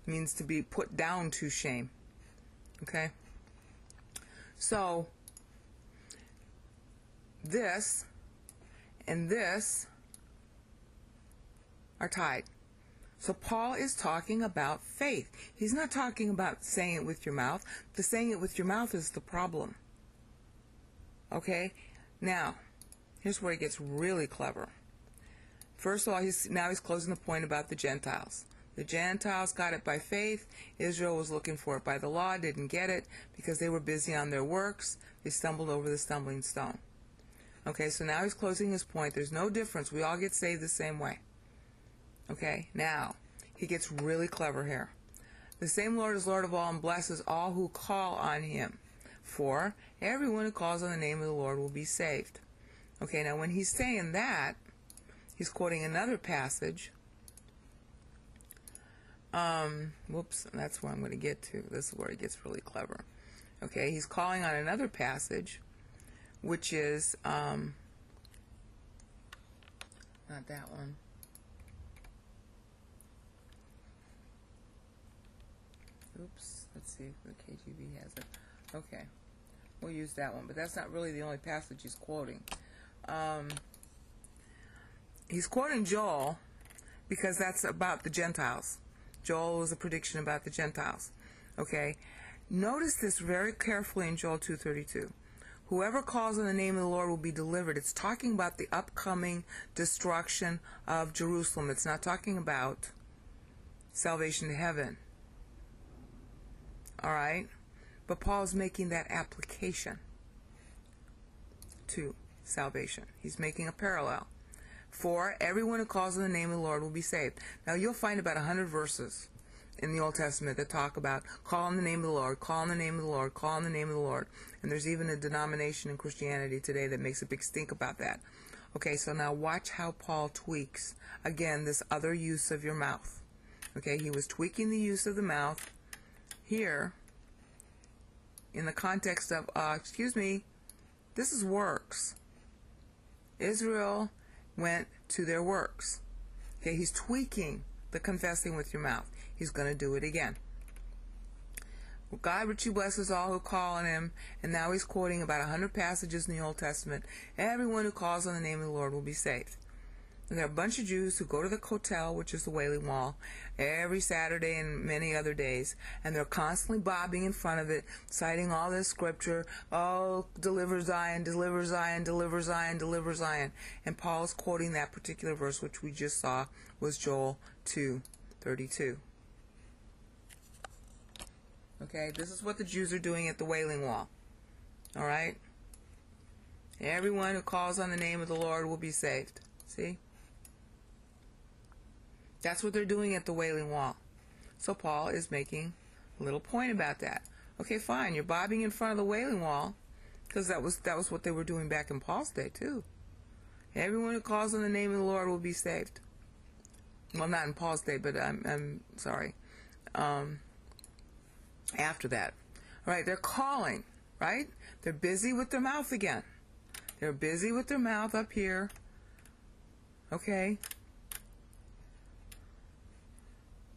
means to be put down to shame. Okay? So, this and this are tied. So Paul is talking about faith. He's not talking about saying it with your mouth. The saying it with your mouth is the problem. Okay? Now, here's where he gets really clever. First of all, he's closing the point about the Gentiles. The Gentiles got it by faith. Israel was looking for it by the law, didn't get it because they were busy on their works. They stumbled over the stumbling stone. Okay, so now he's closing his point. There's no difference. We all get saved the same way. Okay, now, he gets really clever here. The same Lord is Lord of all and blesses all who call on him. For everyone who calls on the name of the Lord will be saved. Okay, now when he's saying that, he's quoting another passage. Whoops, that's where I'm going to get to. This is where he gets really clever. Okay, he's calling on another passage, which is, not that one. Oops, let's see if the KJV has it. Okay, we'll use that one, but that's not really the only passage he's quoting. He's quoting Joel because that's about the Gentiles. Joel was a prediction about the Gentiles. Okay, notice this very carefully in Joel 2:32. Whoever calls on the name of the Lord will be delivered. It's talking about the upcoming destruction of Jerusalem. It's not talking about salvation to heaven. Alright? But Paul is making that application to salvation. He's making a parallel. For everyone who calls on the name of the Lord will be saved. Now you'll find about 100 verses in the Old Testament that talk about call on the name of the Lord, call on the name of the Lord, call on the name of the Lord. And there's even a denomination in Christianity today that makes a big stink about that. Okay, so now watch how Paul tweaks, again, this other use of your mouth. Okay, he was tweaking the use of the mouth here in the context of, this is works. Israel went to their works. Okay, he's tweaking the confessing with your mouth. He's going to do it again. Well, God richly blesses all who call on him, and now he's quoting about 100 passages in the Old Testament. Everyone who calls on the name of the Lord will be saved. And there are a bunch of Jews who go to the Kotel, which is the Wailing Wall, every Saturday and many other days, and they're constantly bobbing in front of it, citing all this scripture, oh, deliver Zion, deliver Zion, deliver Zion, deliver Zion. And Paul is quoting that particular verse, which we just saw was Joel 2:32. Okay, this is what the Jews are doing at the Wailing Wall. Alright? Everyone who calls on the name of the Lord will be saved. See? That's what they're doing at the Wailing Wall. So Paul is making a little point about that. Okay, fine, you're bobbing in front of the Wailing Wall, because that was what they were doing back in Paul's day too. Everyone who calls on the name of the Lord will be saved. Well, not in Paul's day, but I'm sorry. After that. Alright, they're calling, right? They're busy with their mouth again. They're busy with their mouth up here. Okay?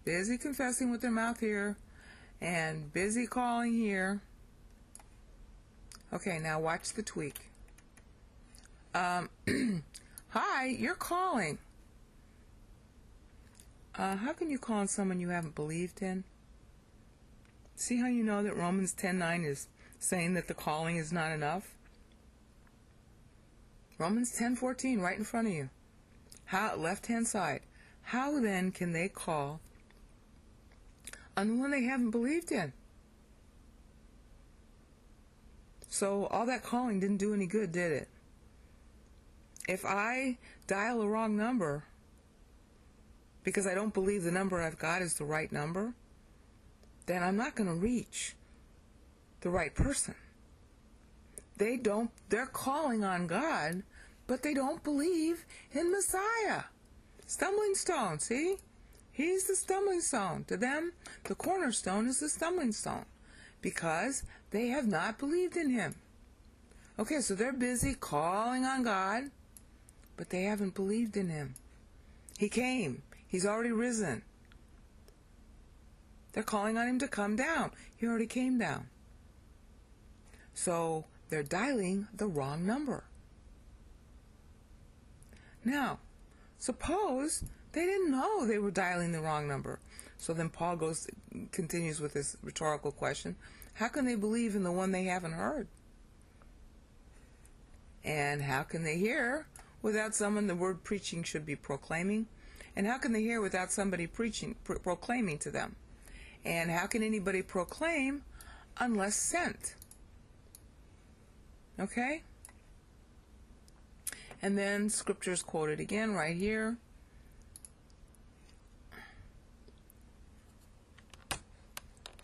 Busy confessing with their mouth here, and busy calling here. Okay, now watch the tweak. Hi, you're calling. How can you call on someone you haven't believed in? See how you know that Romans 10:9 is saying that the calling is not enough? Romans 10:14, right in front of you. How, left-hand side. How then can they call on the one they haven't believed in? So all that calling didn't do any good, did it? If I dial a wrong number because I don't believe the number I've got is the right number, then I'm not going to reach the right person. They're calling on God, but they don't believe in Messiah. Stumbling stone, see? He's the stumbling stone. To them, the cornerstone is the stumbling stone, because they have not believed in him. Okay, so they're busy calling on God, but they haven't believed in him. He came. He's already risen. They're calling on him to come down. He already came down. So they're dialing the wrong number. Now, suppose they didn't know they were dialing the wrong number. So then Paul continues with this rhetorical question. How can they believe in the one they haven't heard? And how can they hear without someone the word preaching should be proclaiming? And how can they hear without somebody proclaiming to them? And how can anybody proclaim unless sent? Okay? And then scripture is quoted again right here.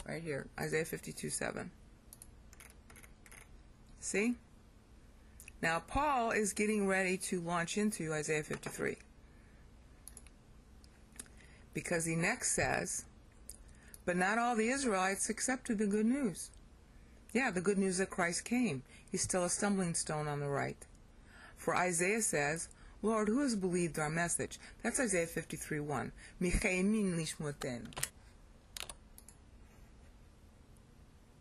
Right here, Isaiah 52:7. See? Now Paul is getting ready to launch into Isaiah 53. Because he next says, but not all the Israelites accepted the good news. Yeah, the good news that Christ came. He's still a stumbling stone on the right. For Isaiah says, Lord, who has believed our message? That's Isaiah 53:1.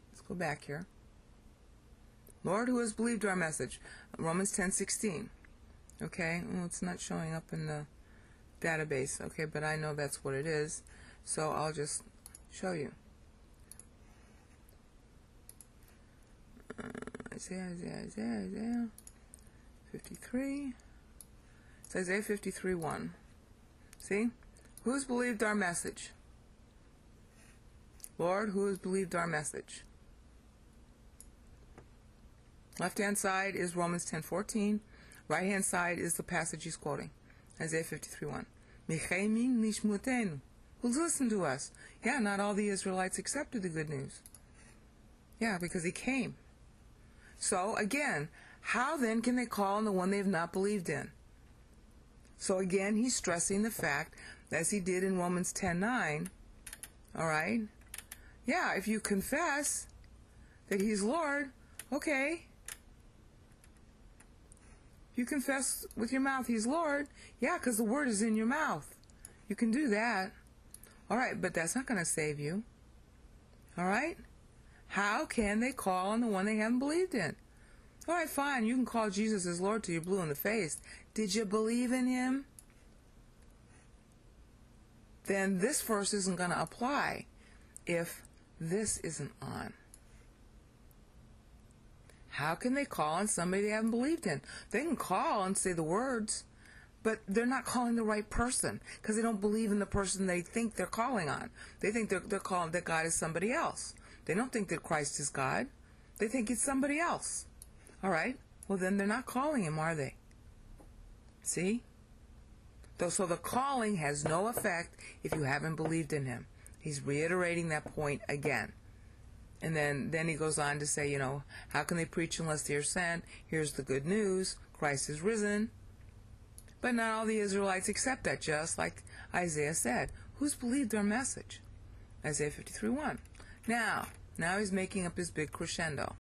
Let's go back here. Lord, who has believed our message? Romans 10:16. Okay, well, it's not showing up in the database. Okay, but I know that's what it is. So I'll just show you. Isaiah 53. It's Isaiah 53:1. See? Who has believed our message? Lord, who has believed our message? Left-hand side is Romans 10:14. Right-hand side is the passage he's quoting. Isaiah 53:1. Who's listened to us? Yeah, not all the Israelites accepted the good news. Yeah, because he came. So, again, how then can they call on the one they have not believed in? So, again, he's stressing the fact, as he did in Romans 10:9, all right? Yeah, if you confess that he's Lord, okay. You confess with your mouth he's Lord, yeah, because the word is in your mouth. You can do that. All right, but that's not going to save you. All right? How can they call on the one they haven't believed in? All right, fine, you can call Jesus as Lord till you're blue in the face. Did you believe in him? Then this verse isn't going to apply if this isn't on. How can they call on somebody they haven't believed in? They can call and say the words, but they're not calling the right person because they don't believe in the person they think they're calling on. They think they're calling that God is somebody else. They don't think that Christ is God. They think it's somebody else. All right? Well, then they're not calling him, are they? See? So the calling has no effect if you haven't believed in him. He's reiterating that point again. And then he goes on to say, you know, how can they preach unless they are sent? Here's the good news. Christ is risen. But not all the Israelites accept that, just like Isaiah said. Who's believed our message? Isaiah 53:1. Now he's making up his big crescendo.